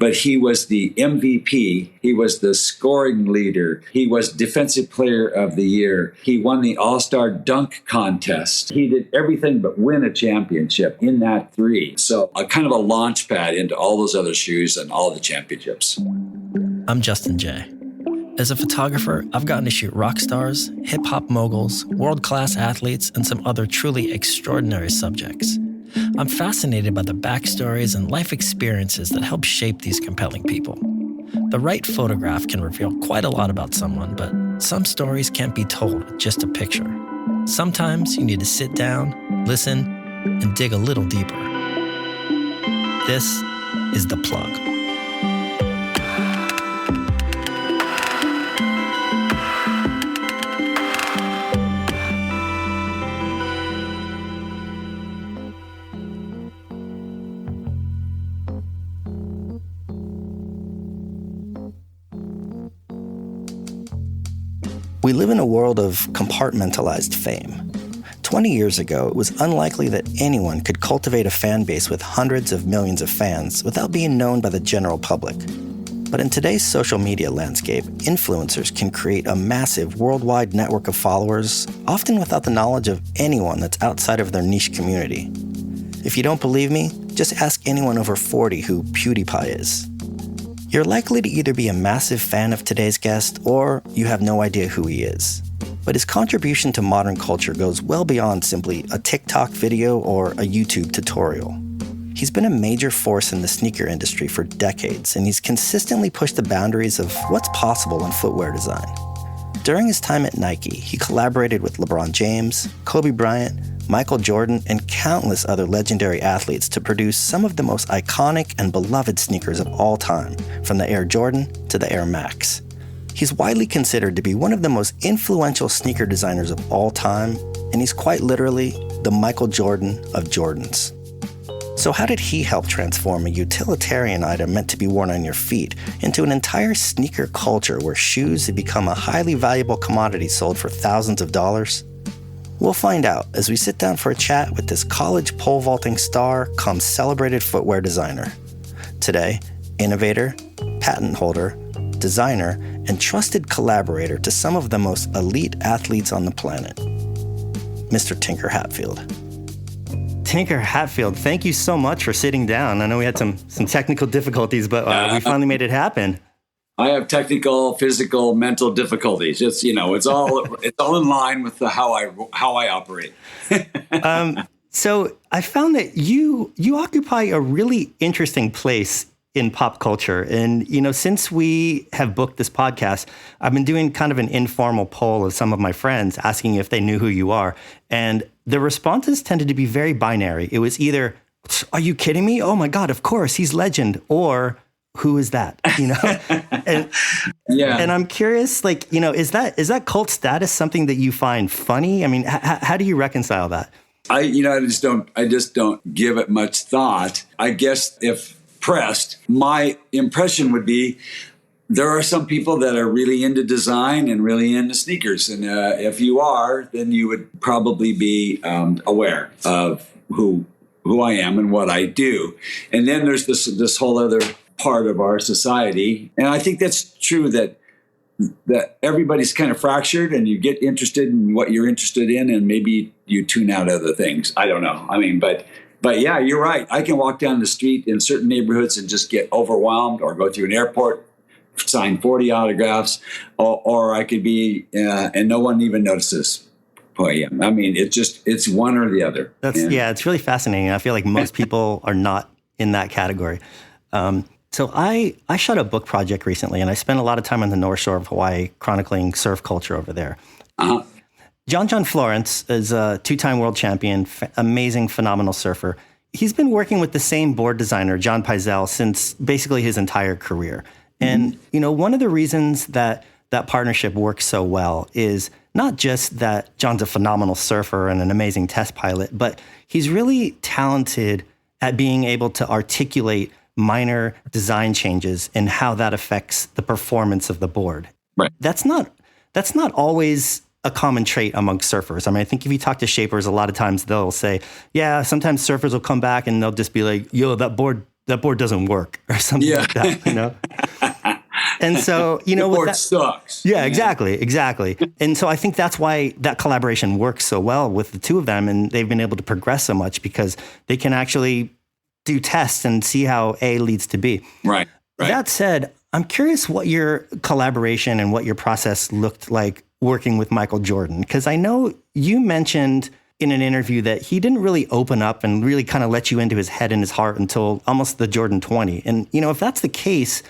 but he was the MVP. He was the scoring leader. He was Defensive Player of the Year. He won the All-Star Dunk Contest. He did everything but win a championship in that three. So a kind of a launch pad into all those other shoes and all the championships. I'm Justin J. As a photographer, I've gotten to shoot rock stars, hip-hop moguls, world-class athletes, and some other truly extraordinary subjects. I'm fascinated by the backstories and life experiences that help shape these compelling people. The right photograph can reveal quite a lot about someone, but some stories can't be told with just a picture. Sometimes you need to sit down, listen, and dig a little deeper. This is The Plug. We live in a world of compartmentalized fame. 20 years ago, it was unlikely that anyone could cultivate a fan base with hundreds of millions of fans without being known by the general public. But in today's social media landscape, influencers can create a massive worldwide network of followers, often without the knowledge of anyone that's outside of their niche community. If you don't believe me, just ask anyone over 40 who PewDiePie is. You're likely to either be a massive fan of today's guest or you have no idea who he is. But his contribution to modern culture goes well beyond simply a TikTok video or a YouTube tutorial. He's been a major force in the sneaker industry for decades, and he's consistently pushed the boundaries of what's possible in footwear design. During his time at Nike, he collaborated with LeBron James, Kobe Bryant, Michael Jordan, and countless other legendary athletes to produce some of the most iconic and beloved sneakers of all time, from the Air Jordan to the Air Max. He's widely considered to be one of the most influential sneaker designers of all time, and he's quite literally the Michael Jordan of Jordans. So how did he help transform a utilitarian item meant to be worn on your feet into an entire sneaker culture where shoes have become a highly valuable commodity sold for thousands of dollars? We'll find out as we sit down for a chat with this college pole vaulting star come celebrated footwear designer. Today, innovator, patent holder, designer, and trusted collaborator to some of the most elite athletes on the planet, Mr. Tinker Hatfield. Tinker Hatfield, thank you so much for sitting down. I know we had some technical difficulties, but we finally made it happen. I have technical, physical, mental difficulties. It's it's all in line with how I operate. So I found that you occupy a really interesting place in pop culture. And, since we have booked this podcast, I've been doing kind of an informal poll of some of my friends asking if they knew who you are. And the responses tended to be very binary. It was either, are you kidding me? Oh my God, of course, he's legend. Or who is that? And, yeah. And I'm curious, is that cult status something that you find funny? I mean, how do you reconcile that? I just don't give it much thought. I guess if pressed, my impression would be there are some people that are really into design and really into sneakers. And if you are, then you would probably be aware of who I am and what I do. And then there's this whole other part of our society. And I think that's true that everybody's kind of fractured and you get interested in what you're interested in and maybe you tune out other things. I don't know. I mean, but yeah, you're right. I can walk down the street in certain neighborhoods and just get overwhelmed, or go through an airport, sign 40 autographs, or I could be, and no one even notices who I am. I mean, it's one or the other. It's really fascinating. I feel like most people are not in that category. So I shot a book project recently, and I spent a lot of time on the North Shore of Hawaii chronicling surf culture over there. Uh-huh. John Florence is a two-time world champion, amazing, phenomenal surfer. He's been working with the same board designer, John Pizell, since basically his entire career. And, one of the reasons that partnership works so well is not just that John's a phenomenal surfer and an amazing test pilot, but he's really talented at being able to articulate minor design changes and how that affects the performance of the board. Right. That's not always a common trait among surfers. I mean, I think if you talk to shapers, a lot of times they'll say, yeah, sometimes surfers will come back and they'll just be like, yo, that board that board doesn't work or something like that, And so, the board sucks. Yeah, exactly. And so I think that's why that collaboration works so well with the two of them, and they've been able to progress so much because they can actually do tests and see how A leads to B. Right. That said, I'm curious what your collaboration and what your process looked like working with Michael Jordan, because I know you mentioned in an interview that he didn't really open up and really kind of let you into his head and his heart until almost the Jordan 20. And, if that's the case,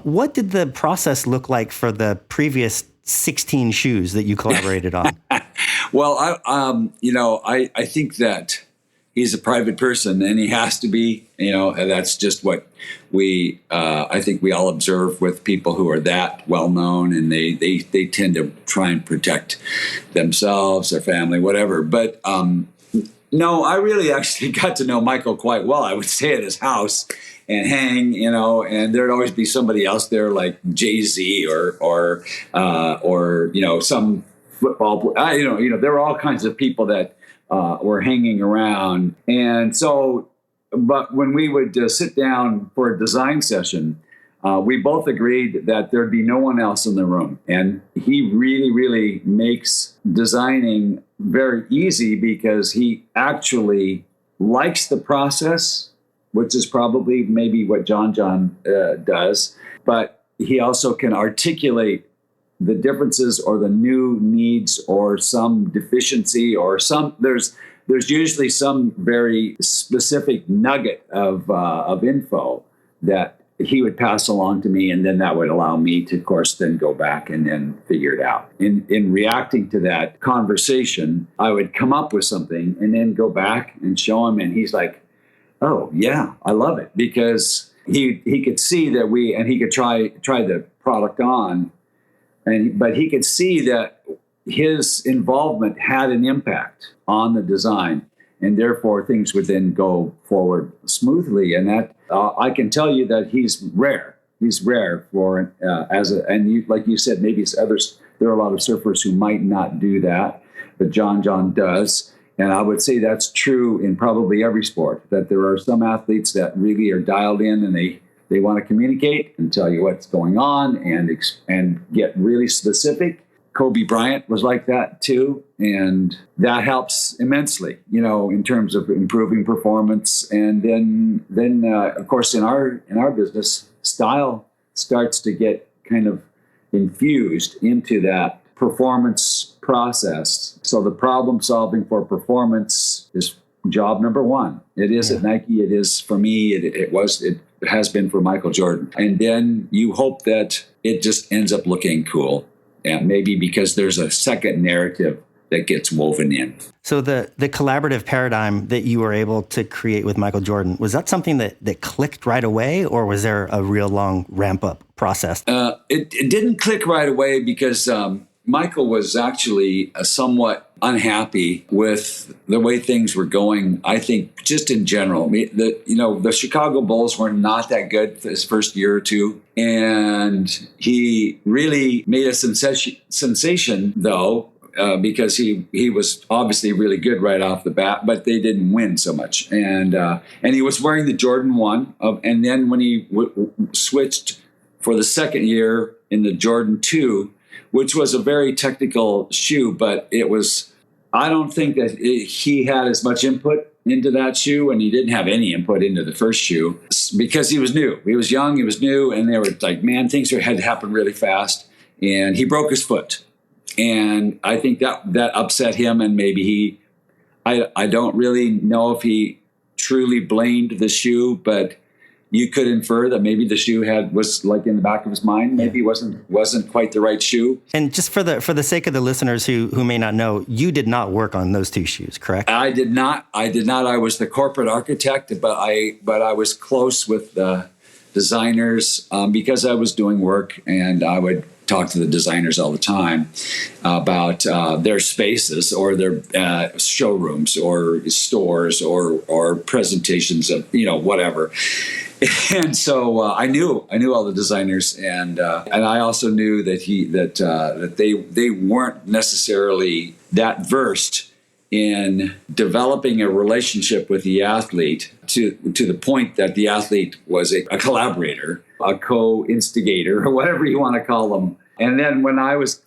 what did the process look like for the previous 16 shoes that you collaborated on? Well, I think that he's a private person and he has to be, and that's just what I think we all observe with people who are that well known, and they tend to try and protect themselves, their family, whatever. But no, I really actually got to know Michael quite well. I would stay at his house and hang, and there'd always be somebody else there like Jay-Z or some football. There were all kinds of people that were hanging around. And so, but when we would sit down for a design session, we both agreed that there'd be no one else in the room. And he really, really makes designing very easy because he actually likes the process, which is probably maybe what John does. But he also can articulate the differences or the new needs or some deficiency or there's usually some very specific nugget of info that he would pass along to me, and then that would allow me to, of course, then go back and then figure it out. In reacting to that conversation, I would come up with something and then go back and show him, and he's like, "Oh yeah, I love it," because he could see that he could try the product on. But he could see that his involvement had an impact on the design, and therefore things would then go forward smoothly. And that I can tell you that he's rare. He's rare for like you said, maybe it's others. There are a lot of surfers who might not do that, but John does. And I would say that's true in probably every sport. That there are some athletes that really are dialed in and they want to communicate and tell you what's going on and get really specific. Kobe Bryant was like that too. And that helps immensely, in terms of improving performance. And then of course, in our business, style starts to get kind of infused into that performance process. So the problem solving for performance is job number one. It is at Nike. It is for me. It has been for Michael Jordan. And then you hope that it just ends up looking cool. And maybe because there's a second narrative that gets woven in. So the collaborative paradigm that you were able to create with Michael Jordan, was that something that clicked right away, or was there a real long ramp up process? It didn't click right away because Michael was actually somewhat unhappy with the way things were going. I think just in general, the Chicago Bulls were not that good for his first year or two. And he really made a sensation though, because he was obviously really good right off the bat, but they didn't win so much. And he was wearing the Jordan 1. And then when he switched for the second year in the Jordan 2, which was a very technical shoe, but I don't think that he had as much input into that shoe, and he didn't have any input into the first shoe because he was new. He was young, he was new, and they were like, man, things had to happen really fast. And he broke his foot. And I think that upset him, and maybe I don't really know if he truly blamed the shoe, but you could infer that maybe the shoe was like in the back of his mind. Maybe wasn't quite the right shoe. And just for the sake of the listeners who may not know, you did not work on those two shoes, correct? I did not. I was the corporate architect, but I was close with the designers because I was doing work, and I would talk to the designers all the time about their spaces or their showrooms or stores or presentations of whatever. And so I knew all the designers, and I also knew that they weren't necessarily that versed in developing a relationship with the athlete to the point that the athlete was a collaborator, a co-instigator, or whatever you want to call them. And then when I was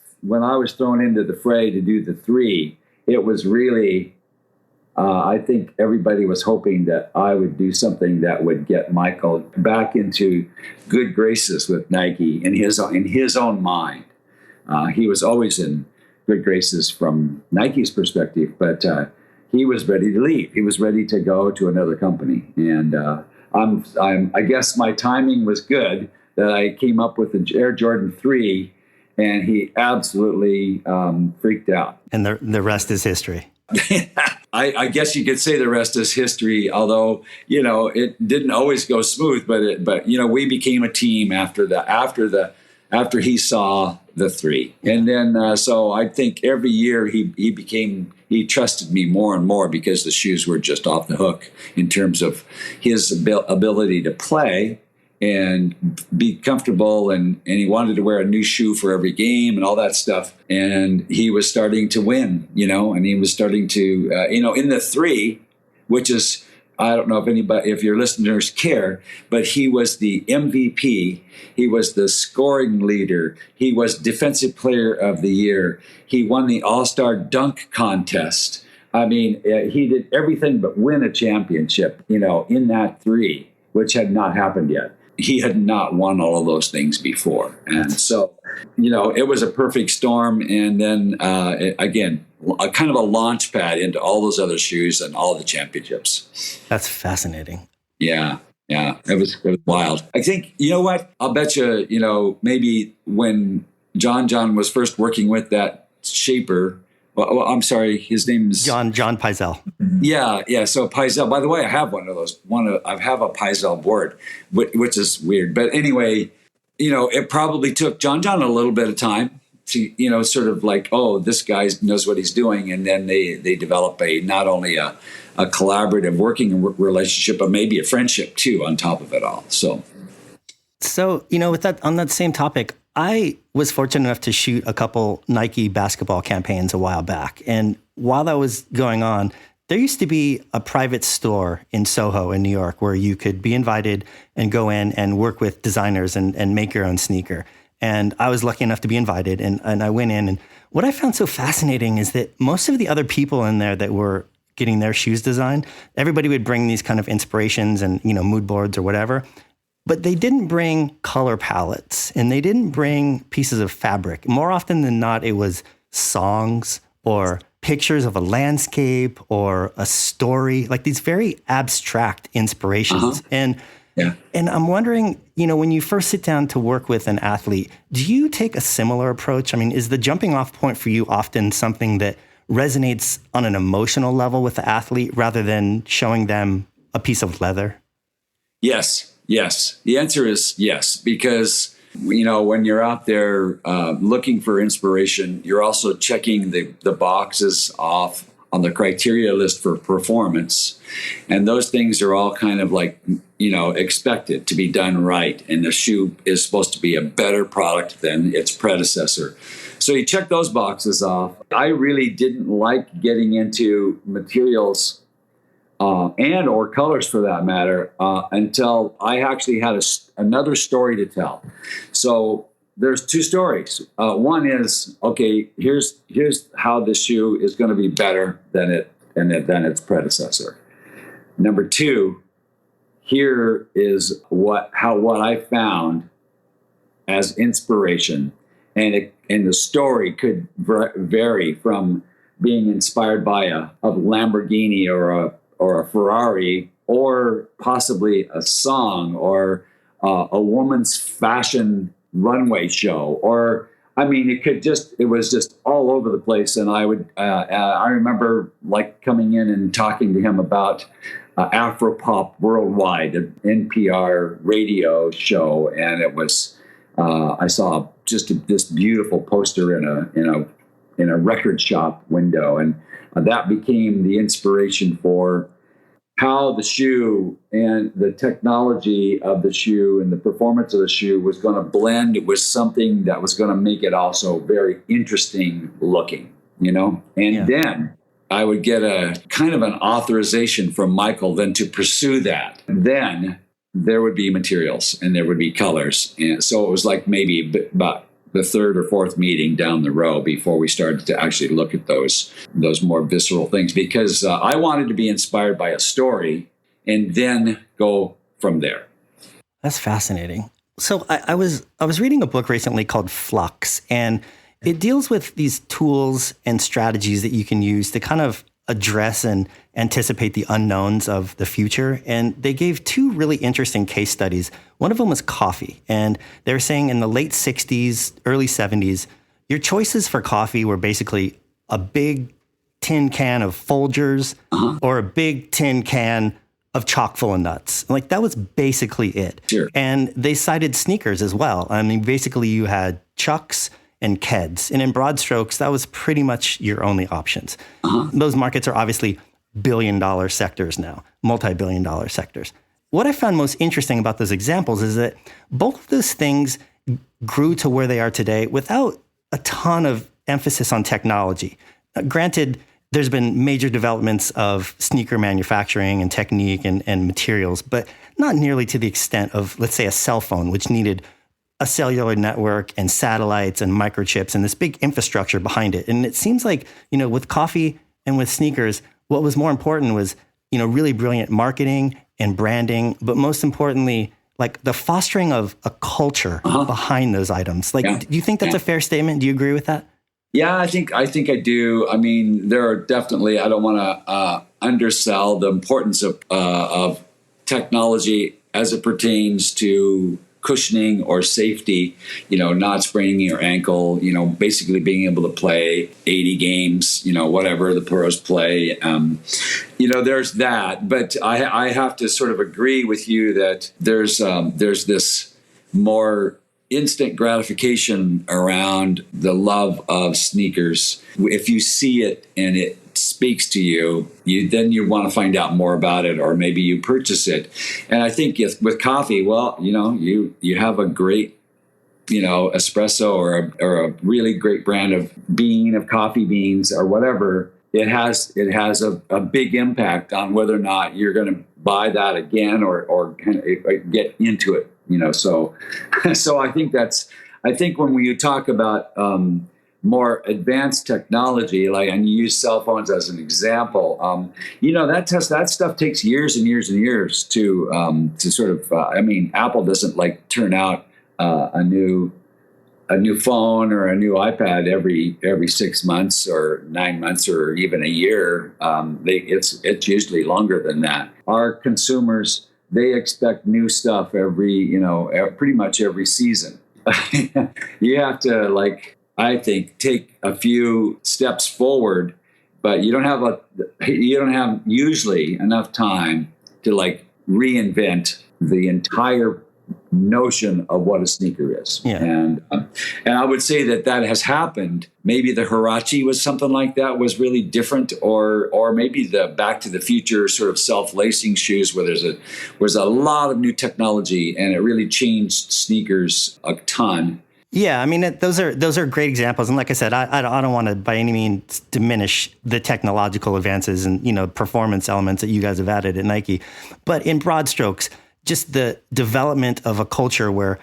thrown into the fray to do the 3, it was really, I think everybody was hoping that I would do something that would get Michael back into good graces with Nike in his own mind. He was always in good graces from Nike's perspective, but he was ready to leave. He was ready to go to another company, and I guess my timing was good that I came up with the Air Jordan 3, and he absolutely freaked out. And the rest is history. I guess you could say the rest is history, although, it didn't always go smooth, but we became a team after he saw the 3. And then, so I think every year he trusted me more and more because the shoes were just off the hook in terms of his ability to play and be comfortable. And he wanted to wear a new shoe for every game and all that stuff. And he was starting to win, and he was starting to, in the 3, which is, I don't know if your listeners care, but he was the MVP. He was the scoring leader. He was Defensive Player of the Year. He won the All-Star Dunk Contest. I mean, he did everything but win a championship, in that 3, which had not happened yet. He had not won all of those things before. And so, it was a perfect storm. And then, again, a kind of a launch pad into all those other shoes and all the championships. That's fascinating. Yeah. It was wild. I think, you know what? I'll bet you, maybe when John was first working with that shaper, well, I'm sorry, his name is John Peisel. Yeah. So Peisel, by the way, I have one of those. I have a Peisel board, which is weird. But anyway, it probably took John a little bit of time to, sort of like, oh, this guy knows what he's doing. And then they develop not only a collaborative working relationship, but maybe a friendship too on top of it all. So with that, on that same topic, I was fortunate enough to shoot a couple Nike basketball campaigns a while back. And while that was going on, there used to be a private store in Soho in New York where you could be invited and go in and work with designers and make your own sneaker. And I was lucky enough to be invited, and I went in. And what I found so fascinating is that most of the other people in there that were getting their shoes designed, everybody would bring these kind of inspirations and, mood boards or whatever. But they didn't bring color palettes, and they didn't bring pieces of fabric. More often than not, it was songs or pictures of a landscape or a story, like these very abstract inspirations. And I'm wondering, when you first sit down to work with an athlete, do you take a similar approach? I mean, is the jumping off point for you often something that resonates on an emotional level with the athlete rather than showing them a piece of leather? Yes. The answer is yes, because, when you're out there looking for inspiration, you're also checking the boxes off on the criteria list for performance. And those things are all kind of like, expected to be done right. And the shoe is supposed to be a better product than its predecessor. So you check those boxes off. I really didn't like getting into materials and or colors for that matter, until I actually had another story to tell. So there's 2 stories. One is, okay, here's how the shoe is going to be better than its predecessor. Number 2, here is what I found as inspiration, and the story could vary from being inspired by a Lamborghini or a Ferrari, or possibly a song, or a woman's fashion runway show, or it was just all over the place. And I remember like coming in and talking to him about Afro Pop Worldwide, an NPR radio show, and it was I saw just this beautiful poster in a record shop window, and that became the inspiration for how the shoe and the technology of the shoe and the performance of the shoe was going to blend with something that was going to make it also very interesting looking, And then I would get a kind of an authorization from Michael then to pursue that. Then there would be materials and there would be colors. And so it was like maybe about the third or fourth meeting down the row before we started to actually look at those more visceral things, because I wanted to be inspired by a story and then go from there. That's fascinating. So I was reading a book recently called Flux, and it deals with these tools and strategies that you can use to kind of address and anticipate the unknowns of the future. And they gave two really interesting case studies. One of them was coffee. And they were saying in the late 60s, early 70s, your choices for coffee were basically a big tin can of Folgers or a big tin can of chock full of nuts. Like, that was basically it. Sure. And they cited sneakers as well. I mean, basically you had Chucks and Keds. And in broad strokes, that was pretty much your only options. Those markets are obviously billion-dollar sectors now, multi-billion-dollar sectors. What I found most interesting about those examples is that both of those things grew to where they are today without a ton of emphasis on technology. Granted, there's been major developments of sneaker manufacturing and technique and materials, but not nearly to the extent of, let's say, a cell phone, which needed a cellular network and satellites and microchips and this big infrastructure behind it. And it seems like, with coffee and with sneakers, what was more important was, really brilliant marketing and branding, but most importantly, like the fostering of a culture behind those items. Like, do you think that's a fair statement? Do you agree with that? Yeah, I think I do. I mean, there are definitely, I don't want to undersell the importance of technology as it pertains to cushioning or safety, not spraining your ankle, basically being able to play 80 games, whatever the pros play. There's that. But I have to sort of agree with you that there's this more instant gratification around the love of sneakers. If you see it and it speaks to you, then you want to find out more about it, or maybe you purchase it. And I think with coffee, well, you have a great, espresso or a really great brand of coffee beans or whatever. It has a big impact on whether or not you're going to buy that again or kind of get into it. So I think when you talk about more advanced technology, and you use cell phones as an example, that stuff takes years and years and years to sort of. Apple doesn't turn out a new phone or a new iPad every 6 months or 9 months or even a year. It's usually longer than that. Our consumers, they expect new stuff pretty much every season. You have to, I think, take a few steps forward, but you don't have usually enough time to reinvent the entire notion of what a sneaker is. Yeah. And I would say that has happened. Maybe the Huarache was something like that, was really different, or maybe the Back to the Future sort of self-lacing shoes where there's a lot of new technology and it really changed sneakers a ton. Yeah, those are great examples. And like I said, I don't want to by any means diminish the technological advances and, performance elements that you guys have added at Nike. But in broad strokes, just the development of a culture where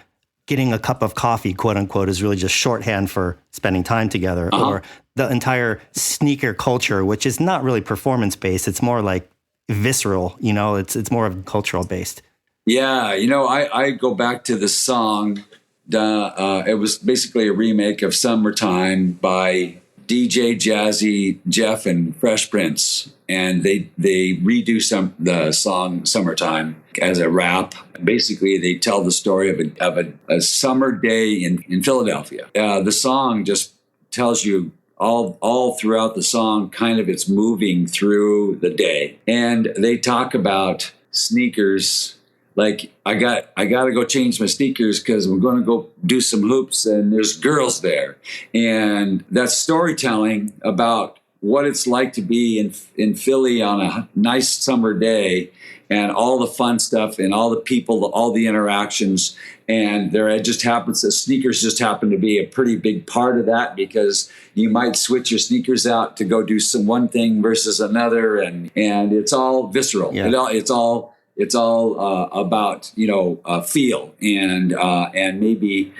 getting a cup of coffee, quote unquote, is really just shorthand for spending time together, or the entire sneaker culture, which is not really performance based. It's more like visceral, it's more of cultural based. Yeah. I go back to the song. It was basically a remake of Summertime by DJ Jazzy Jeff and Fresh Prince, and they redo the song Summertime as a rap. Basically, they tell the story of a summer day in Philadelphia. The song just tells you all throughout the song, kind of it's moving through the day, and they talk about sneakers. Like, I got to go change my sneakers because we're going to go do some hoops and there's girls there. And that's storytelling about what it's like to be in Philly on a nice summer day, and all the fun stuff and all the people, all the interactions. And sneakers just happen to be a pretty big part of that, because you might switch your sneakers out to go do one thing versus another. And it's all visceral. Yeah. It's all about, feel and maybe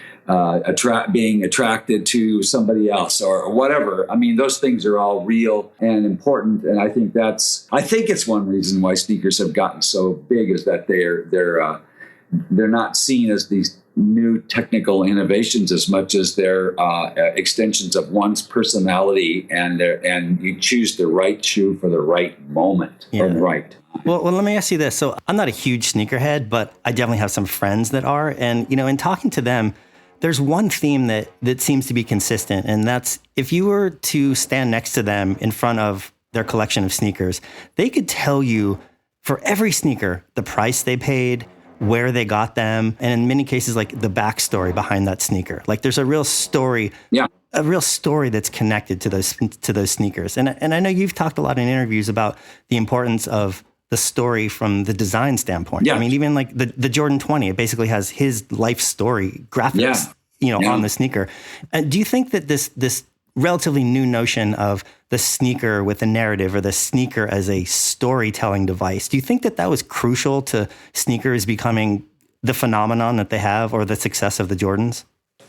being attracted to somebody else or whatever. I mean, those things are all real and important, and I think it's one reason why sneakers have gotten so big, is that they're not seen as these new technical innovations as much as they're extensions of one's personality, and you choose the right shoe for the right moment or the right time. Well, let me ask you this. So I'm not a huge sneakerhead, but I definitely have some friends that are, and in talking to them, there's one theme that seems to be consistent, and that's if you were to stand next to them in front of their collection of sneakers, they could tell you for every sneaker the price they paid, where they got them, and in many cases, like the backstory behind that sneaker. Like there's a real story, a real story that's connected to those sneakers. And I know you've talked a lot in interviews about the importance of the story from the design standpoint. Yeah. I mean, even like the Jordan 20, it basically has his life story graphics, on the sneaker. Do you think that this relatively new notion of the sneaker with a narrative, or the sneaker as a storytelling device, do you think that was crucial to sneakers becoming the phenomenon that they have, or the success of the Jordans?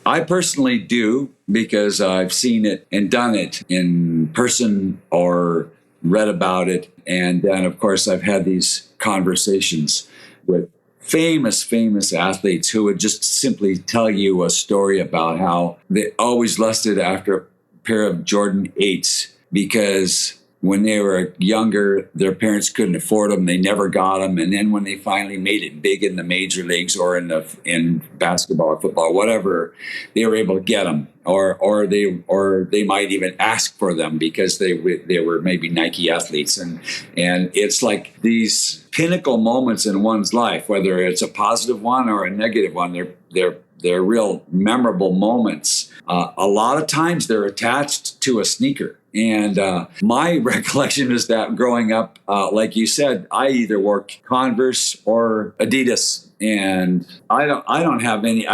I personally do, because I've seen it and done it in person or read about it. And then, of course, I've had these conversations with famous athletes who would just simply tell you a story about how they always lusted after a pair of Jordan 8s, because when they were younger, their parents couldn't afford them. They never got them. And then when they finally made it big in the major leagues, or in basketball or football, whatever, they were able to get them, or they might even ask for them, because they were maybe Nike athletes. And it's like these pinnacle moments in one's life, whether it's a positive one or a negative one, they're real memorable moments. A lot of times they're attached to a sneaker. And my recollection is that growing up, like you said, I either wore Converse or Adidas, and I don't have any.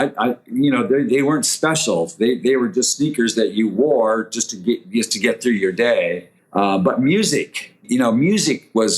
They weren't special. They were just sneakers that you wore just to get through your day. But music was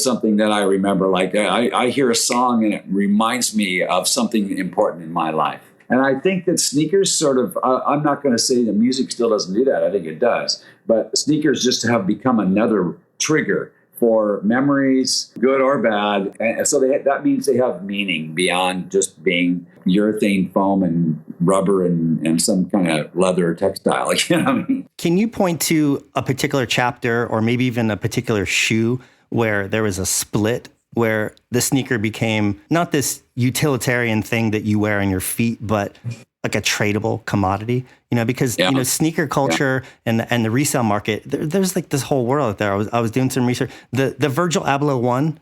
something that I remember. Like I hear a song and it reminds me of something important in my life. And I think that sneakers sort of, I'm not going to say that music still doesn't do that. I think it does. But sneakers just have become another trigger for memories, good or bad. And so that means they have meaning beyond just being urethane foam and rubber and some kind of leather or textile. You know what I mean? Can you point to a particular chapter, or maybe even a particular shoe, where there was a split, where the sneaker became not this utilitarian thing that you wear on your feet, but like a tradable commodity, because, sneaker culture and the resale market, there's like this whole world out there. I was doing some research. The Virgil Abloh 1,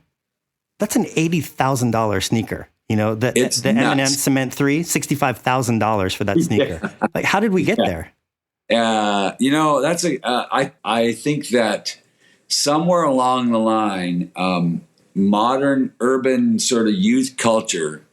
that's an $80,000 sneaker. The Eminem Cement 3, $65,000 for that sneaker. Yeah. Like, how did we get there? That's I think that somewhere along the line, modern urban sort of youth culture,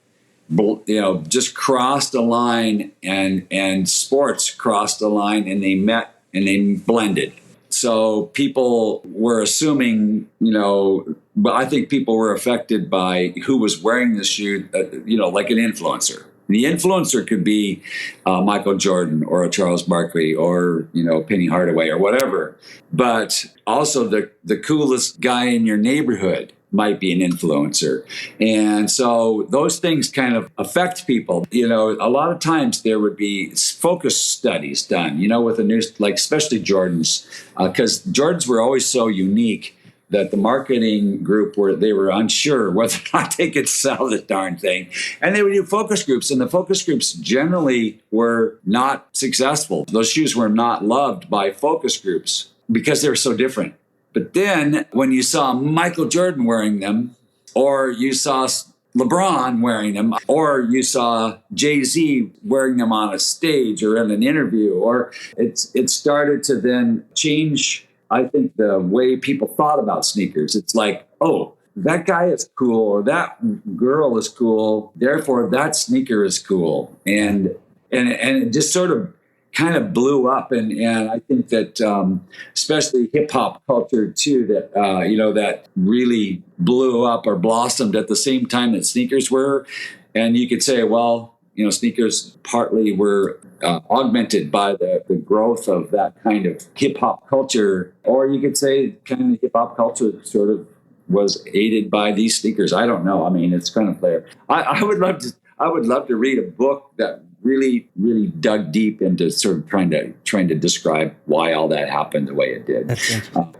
just crossed a line, and sports crossed a line, and they met and they blended. So people were assuming, but I think people were affected by who was wearing the shoe, like an influencer. The influencer could be Michael Jordan or a Charles Barkley or, Penny Hardaway or whatever. But also the coolest guy in your neighborhood might be an influencer. And so those things kind of affect people. A lot of times there would be focus studies done, with a new, like especially Jordans, because Jordans were always so unique that the marketing group they were unsure whether or not they could sell the darn thing. And they would do focus groups, and the focus groups generally were not successful. Those shoes were not loved by focus groups because they were so different. But then when you saw Michael Jordan wearing them, or you saw LeBron wearing them, or you saw Jay-Z wearing them on a stage or in an interview, or it started to then change I think the way people thought about sneakers, it's like, oh, that guy is cool or that girl is cool, therefore that sneaker is cool. And it just sort of kind of blew up. And I think that especially hip hop culture too, that, that really blew up or blossomed at the same time that sneakers were. And you could say, well, sneakers partly were augmented by the growth of that kind of hip hop culture. Or you could say kind of hip hop culture sort of was aided by these sneakers. I don't know. I mean, it's kind of there. I would love to read a book that really, really dug deep into sort of trying to describe why all that happened the way it did.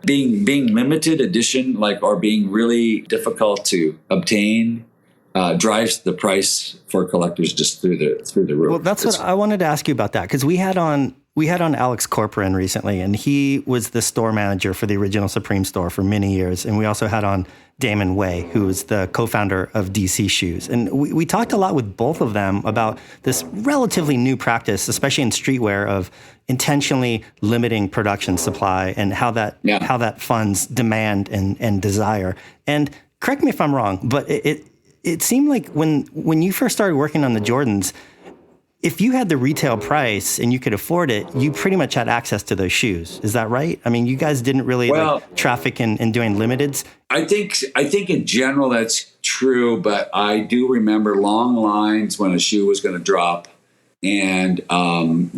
Being limited edition, or being really difficult to obtain, drives the price for collectors just through the roof. Well, that's what I wanted to ask you about that, because we had on Alex Corcoran recently, and he was the store manager for the original Supreme store for many years. And we also had on Damon Way, who is the co-founder of DC Shoes. And we talked a lot with both of them about this relatively new practice, especially in streetwear, of intentionally limiting production supply and how that funds demand and desire. And correct me if I'm wrong, but it seemed like when you first started working on the Jordans, if you had the retail price and you could afford it, you pretty much had access to those shoes. Is that right? I mean, you guys didn't really traffic in doing limiteds. I think in general that's true, but I do remember long lines when a shoe was going to drop and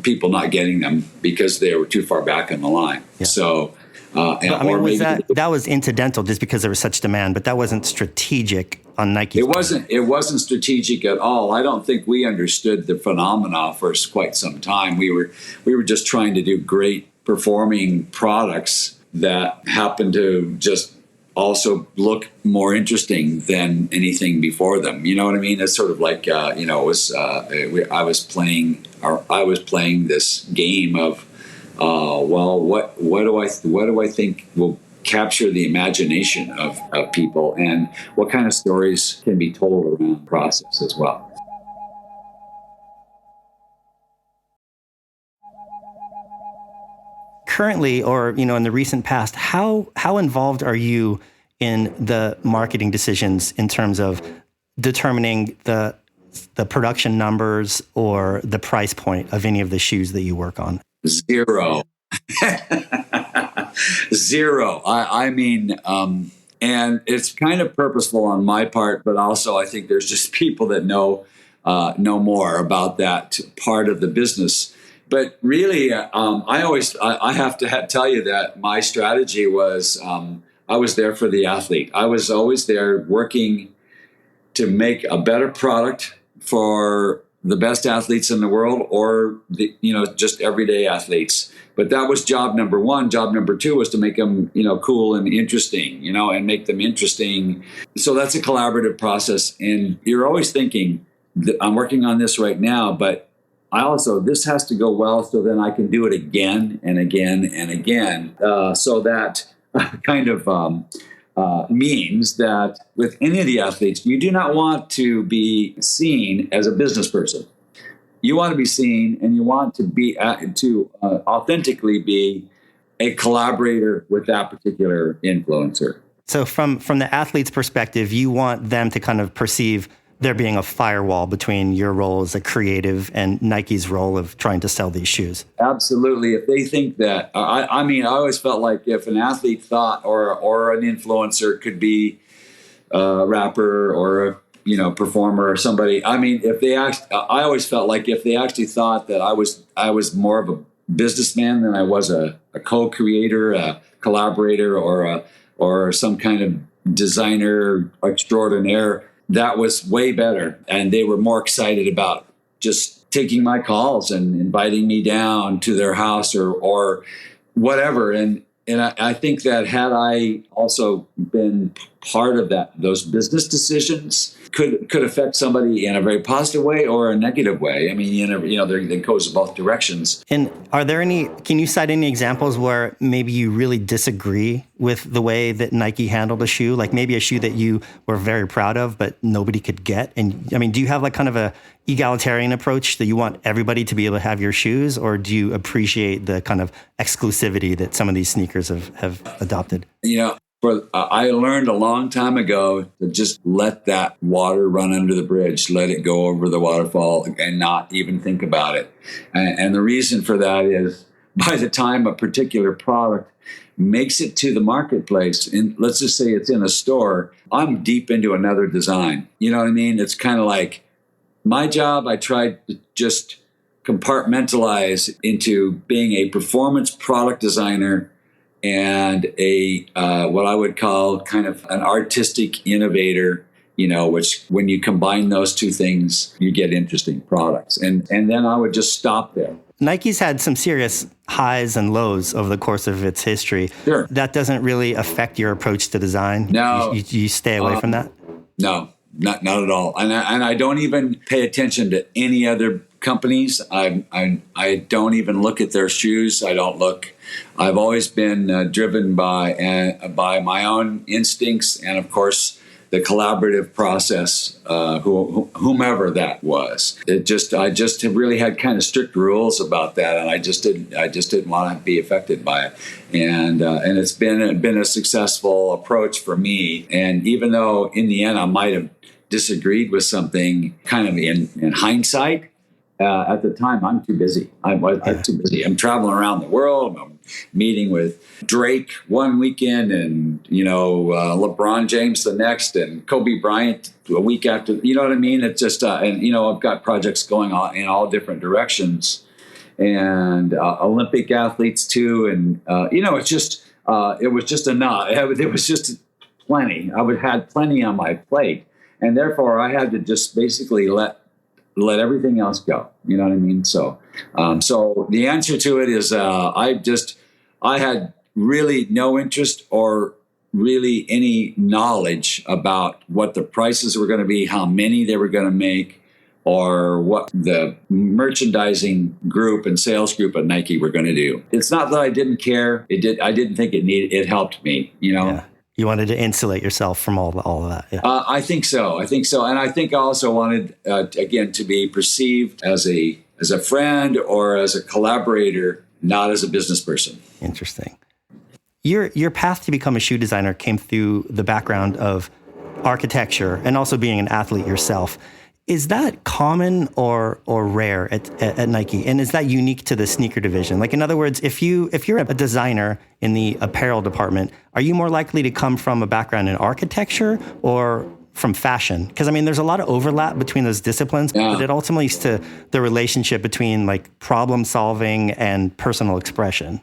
people not getting them because they were too far back in the line. Yeah. So, that was incidental just because there was such demand, but that wasn't strategic on Nike's part. It wasn't strategic at all. I don't think we understood the phenomena for quite some time. We were just trying to do great performing products that happened to just also look more interesting than anything before them. You know what I mean? It's sort of like it was. I was playing this game of. What do I think will capture the imagination of people, and what kind of stories can be told around the process as well. Currently, or in the recent past, how involved are you in the marketing decisions in terms of determining the production numbers or the price point of any of the shoes that you work on? Zero. Zero. I mean, and it's kind of purposeful on my part, but also I think there's just people that know more about that part of the business. But really, I have to tell you that my strategy was I was there for the athlete. I was always there working to make a better product for the best athletes in the world, or just everyday athletes. But that was job number one. Job number two was to make them, cool and interesting, and make them interesting. So that's a collaborative process. And you're always thinking, I'm working on this right now, but this has to go well so then I can do it again and again and again. So that kind of means that with any of the athletes, you do not want to be seen as a business person. You want to be seen, and you want to be authentically be a collaborator with that particular influencer. So from the athlete's perspective, you want them to kind of perceive there being a firewall between your role as a creative and Nike's role of trying to sell these shoes. Absolutely. If they think that, I always felt like if an athlete thought or an influencer could be a rapper or a performer or somebody. I mean, I always felt like if they actually thought that I was more of a businessman than I was a co-creator, a collaborator, or some kind of designer extraordinaire, that was way better. And they were more excited about just taking my calls and inviting me down to their house or whatever. And I think that had I also been part of those business decisions could affect somebody in a very positive way or a negative way. I mean, it goes in both directions. And can you cite any examples where maybe you really disagree with the way that Nike handled a shoe? Like maybe a shoe that you were very proud of, but nobody could get? And I mean, do you have like kind of a egalitarian approach that you want everybody to be able to have your shoes, or do you appreciate the kind of exclusivity that some of these sneakers have adopted? I learned a long time ago to just let that water run under the bridge, let it go over the waterfall and not even think about it. And the reason for that is by the time a particular product makes it to the marketplace, and let's just say it's in a store, I'm deep into another design. You know what I mean? It's kind of like my job, I tried to just compartmentalize into being a performance product designer and a what I would call kind of an artistic innovator, which when you combine those two things, you get interesting products. And then I would just stop there. Nike's had some serious highs and lows over the course of its history. Sure. That doesn't really affect your approach to design? No. You stay away from that? No, not at all. And I don't even pay attention to any other companies. I don't even look at their shoes. I've always been driven by my own instincts and, of course, the collaborative process, whomever that was. I just have really had kind of strict rules about that, and I just didn't want to be affected by it. And it's been a successful approach for me. And even though in the end I might have disagreed with something, kind of in hindsight, at the time I'm too busy. I'm too busy. I'm traveling around the world. I'm meeting with Drake one weekend and, LeBron James the next and Kobe Bryant a week after, you know what I mean? It's just, I've got projects going on in all different directions and Olympic athletes too. And, it was just enough. It was just plenty. I had plenty on my plate. And therefore I had to just basically let everything else go. You know what I mean? So the answer to it is, I had really no interest or really any knowledge about what the prices were going to be, how many they were going to make, or what the merchandising group and sales group at Nike were going to do. It's not that I didn't care. I didn't think it helped me, Yeah. You wanted to insulate yourself from all of that. Yeah. I think so. And I think I also wanted, again, to be perceived as a friend or as a collaborator, not as a business person. Interesting. Your path to become a shoe designer came through the background of architecture and also being an athlete yourself. Is that common or rare at Nike? And is that unique to the sneaker division? Like, in other words, if you're a designer in the apparel department, are you more likely to come from a background in architecture or from fashion? Because, I mean, there's a lot of overlap between those disciplines, but it ultimately leads to the relationship between, like, problem solving and personal expression.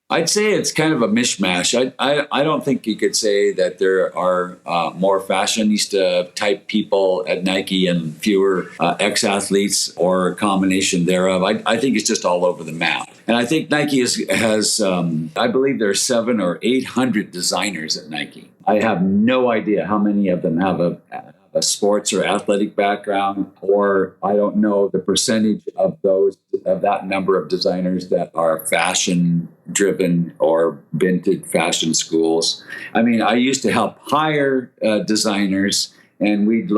I'd say it's kind of a mishmash. I don't think you could say that there are more fashionista type people at Nike and fewer ex-athletes or a combination thereof. I think it's just all over the map. And I think Nike has I believe there are 700 or 800 designers at Nike. I have no idea how many of them have a sports or athletic background, or I don't know the percentage of that number of designers that are fashion driven or been to fashion schools. I mean, I used to help hire designers, and we'd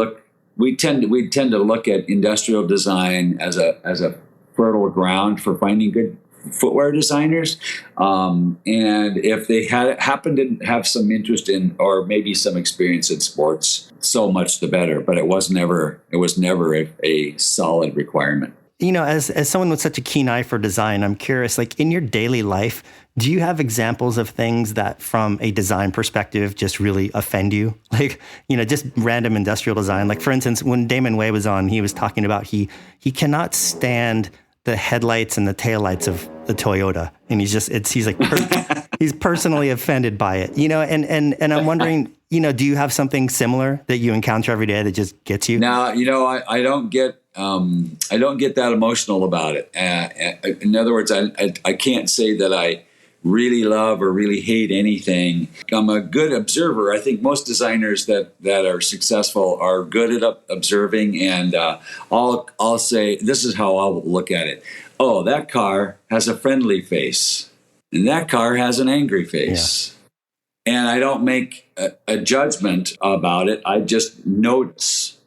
tend to look at industrial design as a fertile ground for finding good footwear designers, and if they happened to have some interest in or maybe some experience in sports, so much the better. But it was never a solid requirement. As someone with such a keen eye for design, I'm curious, like, in your daily life, do you have examples of things that from a design perspective just really offend you? Like, just random industrial design. Like, for instance, when Damon Way was on, he was talking about he cannot stand the headlights and the taillights of the Toyota. And he's personally offended by it, and I'm wondering, do you have something similar that you encounter every day that just gets you? No, I don't get that emotional about it. In other words, I can't say that I really love or really hate anything. I'm a good observer. I think most designers that are successful are good at observing, and I'll say, this is how I'll look at it. Oh, that car has a friendly face, and that car has an angry face. and I don't make a judgment about it. I just notice,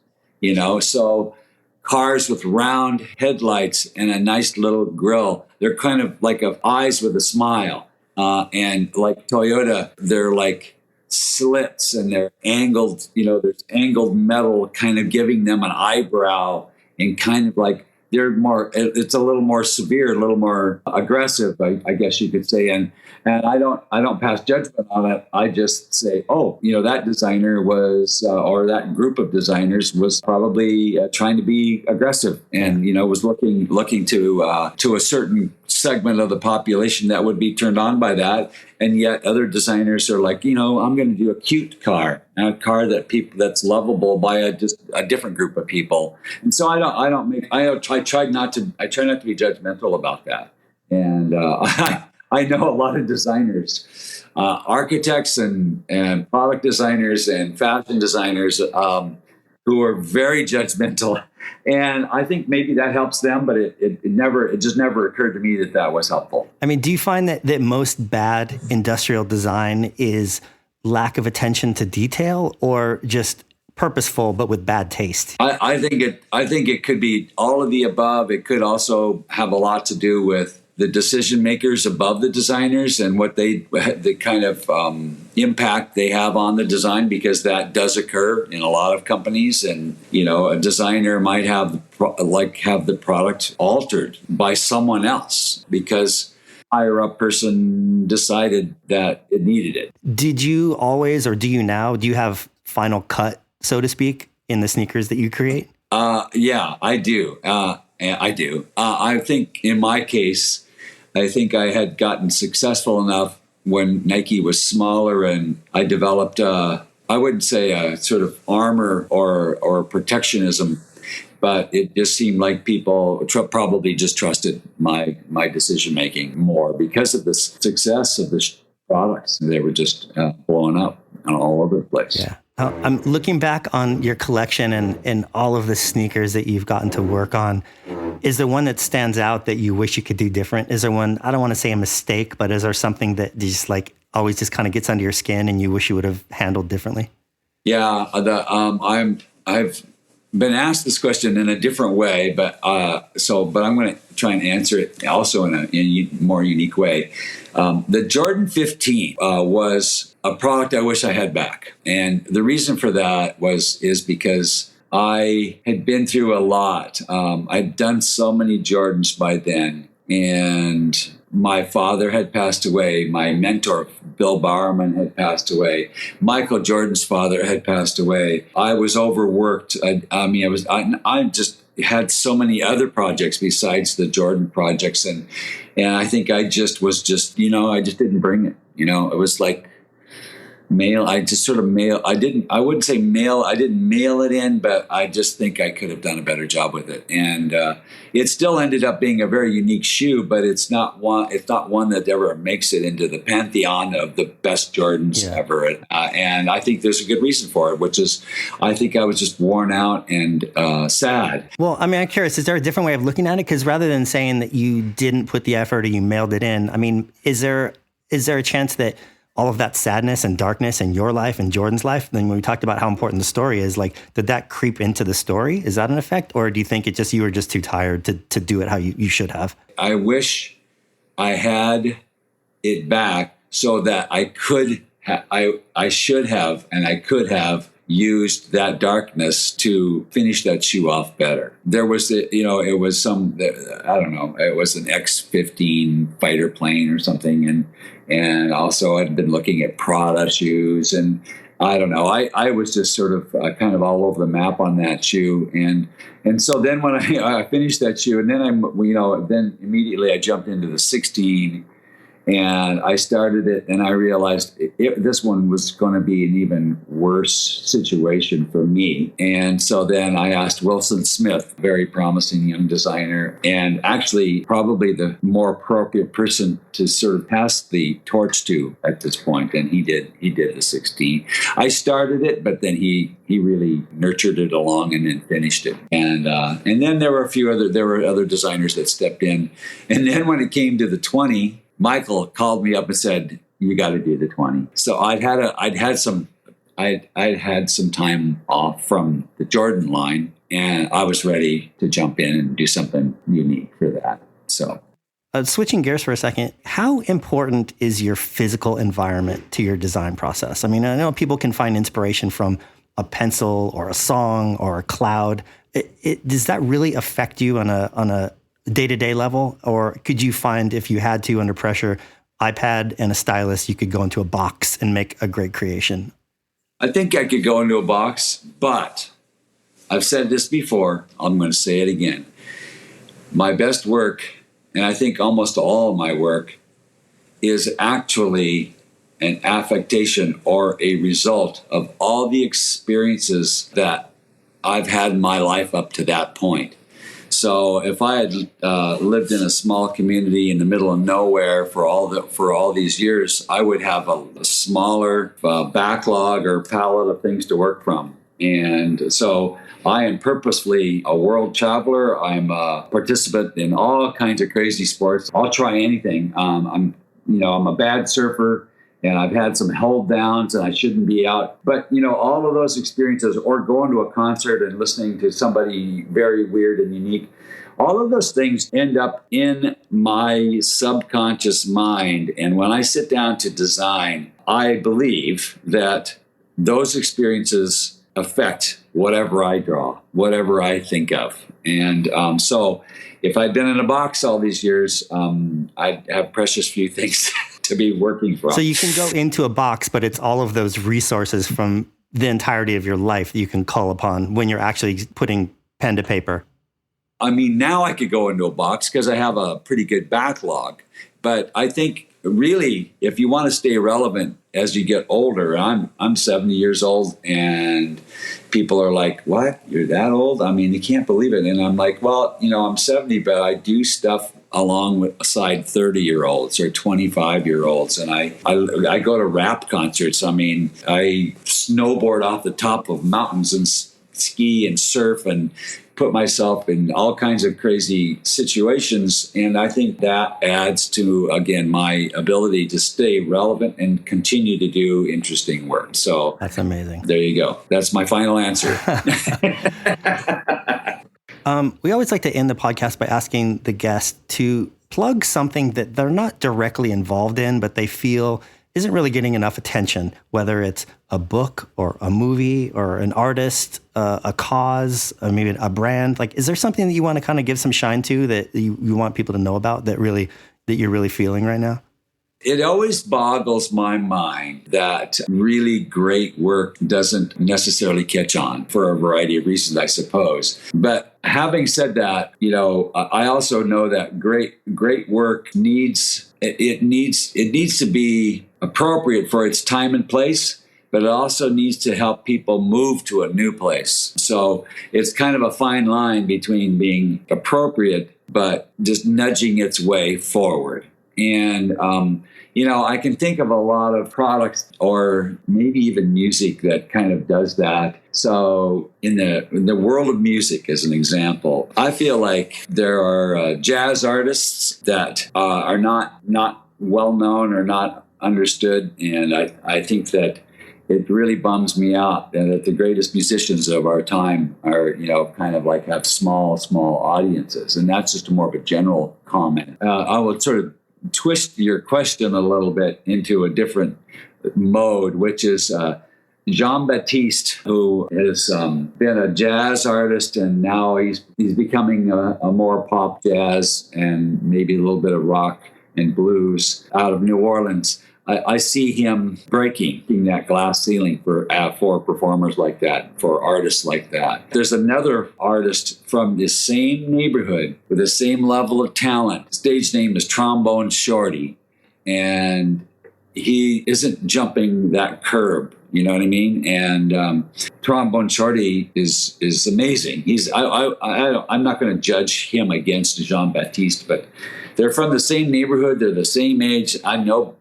so cars with round headlights and a nice little grill, they're kind of like eyes with a smile. And like Toyota, they're like slits and they're angled, there's angled metal kind of giving them an eyebrow, and kind of like it's a little more severe, a little more aggressive, I guess you could say. And I don't pass judgment on it. I just say, that designer was, or that group of designers was probably trying to be aggressive, and was looking to a certain segment of the population that would be turned on by that. And yet other designers are like, I'm going to do a cute car, and a car that's lovable by a different group of people. And so I try not to be judgmental about that. And I know a lot of designers, architects and product designers and fashion designers who are very judgmental. And I think maybe that helps them, but it just never occurred to me that was helpful. I mean, do you find that most bad industrial design is lack of attention to detail, or just purposeful but with bad taste? I think it could be all of the above. It could also have a lot to do with the decision makers above the designers and what the kind of impact they have on the design, because that does occur in a lot of companies. And a designer might have the product altered by someone else because higher up person decided that it needed it. Did you always, or do you now, do you have final cut, so to speak, in the sneakers that you create? Yeah, I do. I do. I think in my case, I think I had gotten successful enough when Nike was smaller, and I developed, I wouldn't say a sort of armor or protectionism, but it just seemed like people probably just trusted my decision-making more because of the success of the products. They were just blowing up all over the place. Yeah. I'm looking back on your collection and all of the sneakers that you've gotten to work on. Is there one that stands out that you wish you could do different? Is there one, I don't want to say a mistake, but is there something that just always just kind of gets under your skin and you wish you would have handled differently? Yeah, I've been asked this question in a different way, but I'm going to try and answer it also in a more unique way. The Jordan 15 was a product I wish I had back. And the reason for that is because I had been through a lot. I'd done so many Jordans by then, and my father had passed away. My mentor, Bill Bowerman, had passed away. Michael Jordan's father had passed away. I was overworked. I just had so many other projects besides the Jordan projects, and I think I just didn't bring it. It was like mail. I just sort of mail. I didn't mail it in, but I just think I could have done a better job with it. And it still ended up being a very unique shoe, but it's not one that ever makes it into the pantheon of the best Jordans ever. And I think there's a good reason for it, which is I think I was just worn out and sad. Well, I mean, I'm curious, is there a different way of looking at it? Because rather than saying that you didn't put the effort or you mailed it in, I mean, is there a chance that all of that sadness and darkness in your life and Jordan's life, then when we talked about how important the story is, did that creep into the story? Is that an effect? Or do you think you were just too tired to do it how you should have? I wish I had it back so that I could, I should have, and I could have used that darkness to finish that shoe off better. There was, it was it was an X-15 fighter plane or something. And also I'd been looking at Prada shoes, and I don't know. I was just sort of kind of all over the map on that shoe. And so then when I finished that shoe, and then then immediately I jumped into the 16, and I started it, and I realized this one was going to be an even worse situation for me. And so then I asked Wilson Smith, very promising young designer, and actually probably the more appropriate person to sort of pass the torch to at this point. And he did the 16. I started it, but then he really nurtured it along and then finished it. And then there were other designers that stepped in. And then when it came to the 20, Michael called me up and said, you got to do the 20. So I'd had some time off from the Jordan line, and I was ready to jump in and do something unique for that. So switching gears for a second, how important is your physical environment to your design process? I mean, I know people can find inspiration from a pencil or a song or a cloud. Does that really affect you on a day-to-day level? Or could you find, if you had to under pressure, iPad and a stylus, you could go into a box and make a great creation? I think I could go into a box, but I've said this before, I'm going to say it again. My best work, and I think almost all of my work, is actually an affectation or a result of all the experiences that I've had in my life up to that point. So if I had lived in a small community in the middle of nowhere for all these years, I would have a smaller backlog or palette of things to work from. And so I am purposefully a world traveler. I'm a participant in all kinds of crazy sports. I'll try anything. I'm a bad surfer, and I've had some hold downs, and I shouldn't be out. But, all of those experiences, or going to a concert and listening to somebody very weird and unique, all of those things end up in my subconscious mind. And when I sit down to design, I believe that those experiences affect whatever I draw, whatever I think of. And so if I'd been in a box all these years, I'd have precious few things to be working from. So you can go into a box, but it's all of those resources from the entirety of your life that you can call upon when you're actually putting pen to paper. I mean, now I could go into a box because I have a pretty good backlog. But I think really, if you want to stay relevant as you get older, I'm 70 years old, and people are like, "What? You're that old?" I mean, they can't believe it. And I'm like, well, I'm 70, but I do stuff alongside 30-year-olds or 25-year-olds. And I go to rap concerts. I mean, I snowboard off the top of mountains and ski and surf and put myself in all kinds of crazy situations. And I think that adds to, again, my ability to stay relevant and continue to do interesting work. So that's amazing. There you go. That's my final answer. We always like to end the podcast by asking the guest to plug something that they're not directly involved in, but they feel isn't really getting enough attention, whether it's a book or a movie or an artist, a cause, or maybe a brand. Like, is there something that you want to kind of give some shine to that you want people to know about that you're really feeling right now? It always boggles my mind that really great work doesn't necessarily catch on for a variety of reasons, I suppose. But having said that, I also know that great work needs to be appropriate for its time and place, but it also needs to help people move to a new place. So it's kind of a fine line between being appropriate, but just nudging its way forward. And, I can think of a lot of products or maybe even music that kind of does that. So in the world of music, as an example, I feel like there are jazz artists that are not well known or not understood. And I think that it really bums me out that the greatest musicians of our time are, kind of like have small audiences. And that's just more of a general comment. I will sort of twist your question a little bit into a different mode, which is Jean-Baptiste, who has been a jazz artist, and now he's becoming a more pop jazz and maybe a little bit of rock and blues out of New Orleans. I see him breaking that glass ceiling for performers like that, for artists like that. There's another artist from the same neighborhood with the same level of talent. His stage name is Trombone Shorty, and he isn't jumping that curb. You know what I mean? And Trombone Shorty is amazing. I'm not going to judge him against Jean-Baptiste, but they're from the same neighborhood. They're the same age. I know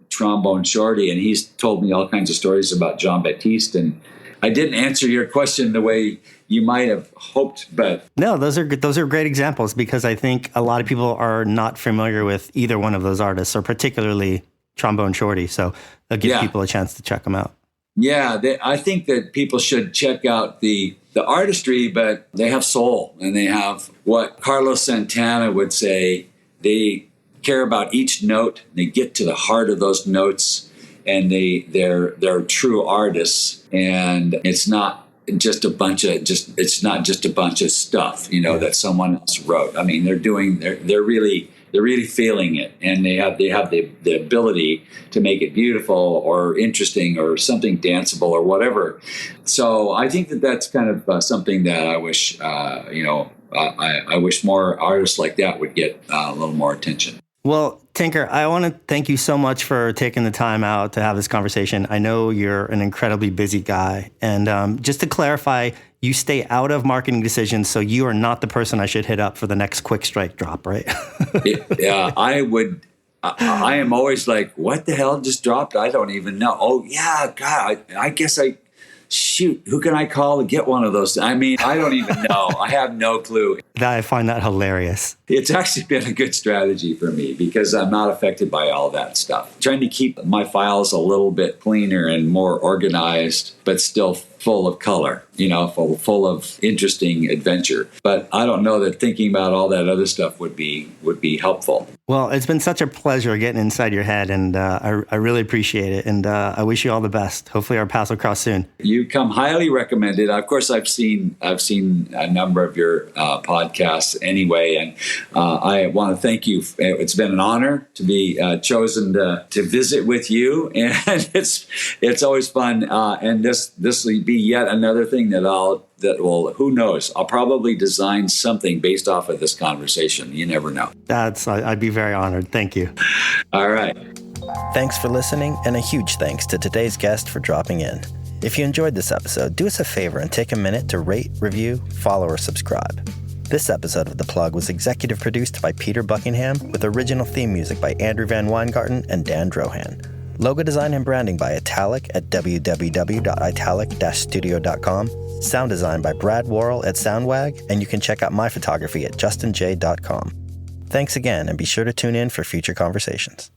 Trombone Shorty, and he's told me all kinds of stories about Jean-Baptiste. And I didn't answer your question the way you might have hoped, but no, those are great examples, because I think a lot of people are not familiar with either one of those artists, or particularly Trombone Shorty. So they'll give people a chance to check them out. Yeah, I think that people should check out the artistry, but they have soul, and they have what Carlos Santana would say. They care about each note. They get to the heart of those notes, and they're true artists. And it's not just a bunch of stuff, that someone else wrote. I mean, they're really feeling it, and they have the ability to make it beautiful or interesting or something danceable or whatever. So I think that's kind of something that I wish, I wish more artists like that would get a little more attention. Well, Tinker, I want to thank you so much for taking the time out to have this conversation. I know you're an incredibly busy guy. And just to clarify, you stay out of marketing decisions, so you are not the person I should hit up for the next quick strike drop, right? Yeah, I would. I am always like, what the hell just dropped? I don't even know. Oh, yeah, God, I guess shoot, who can I call to get one of those? I mean, I don't even know. I have no clue. I find that hilarious. It's actually been a good strategy for me because I'm not affected by all that stuff. Trying to keep my files a little bit cleaner and more organized, but still full of color, full of interesting adventure. But I don't know that thinking about all that other stuff would be helpful. Well, it's been such a pleasure getting inside your head, and I really appreciate it. And I wish you all the best. Hopefully our paths will cross soon. You come highly recommended. Of course, I've seen a number of your podcasts anyway, and I want to thank you. It's been an honor to be chosen to visit with you, and it's always fun. And this will be yet another thing that will, who knows, I'll probably design something based off of this conversation. You never know. I'd be very honored. Thank you. All right. Thanks for listening, and a huge thanks to today's guest for dropping in. If you enjoyed this episode, do us a favor and take a minute to rate, review, follow, or subscribe. This episode of The Plug was executive produced by Peter Buckingham, with original theme music by Andrew Van Weingarten and Dan Drohan. Logo design and branding by Italic at www.italic-studio.com. Sound design by Brad Worrell at Soundwag, and you can check out my photography at justinj.com. Thanks again, and be sure to tune in for future conversations.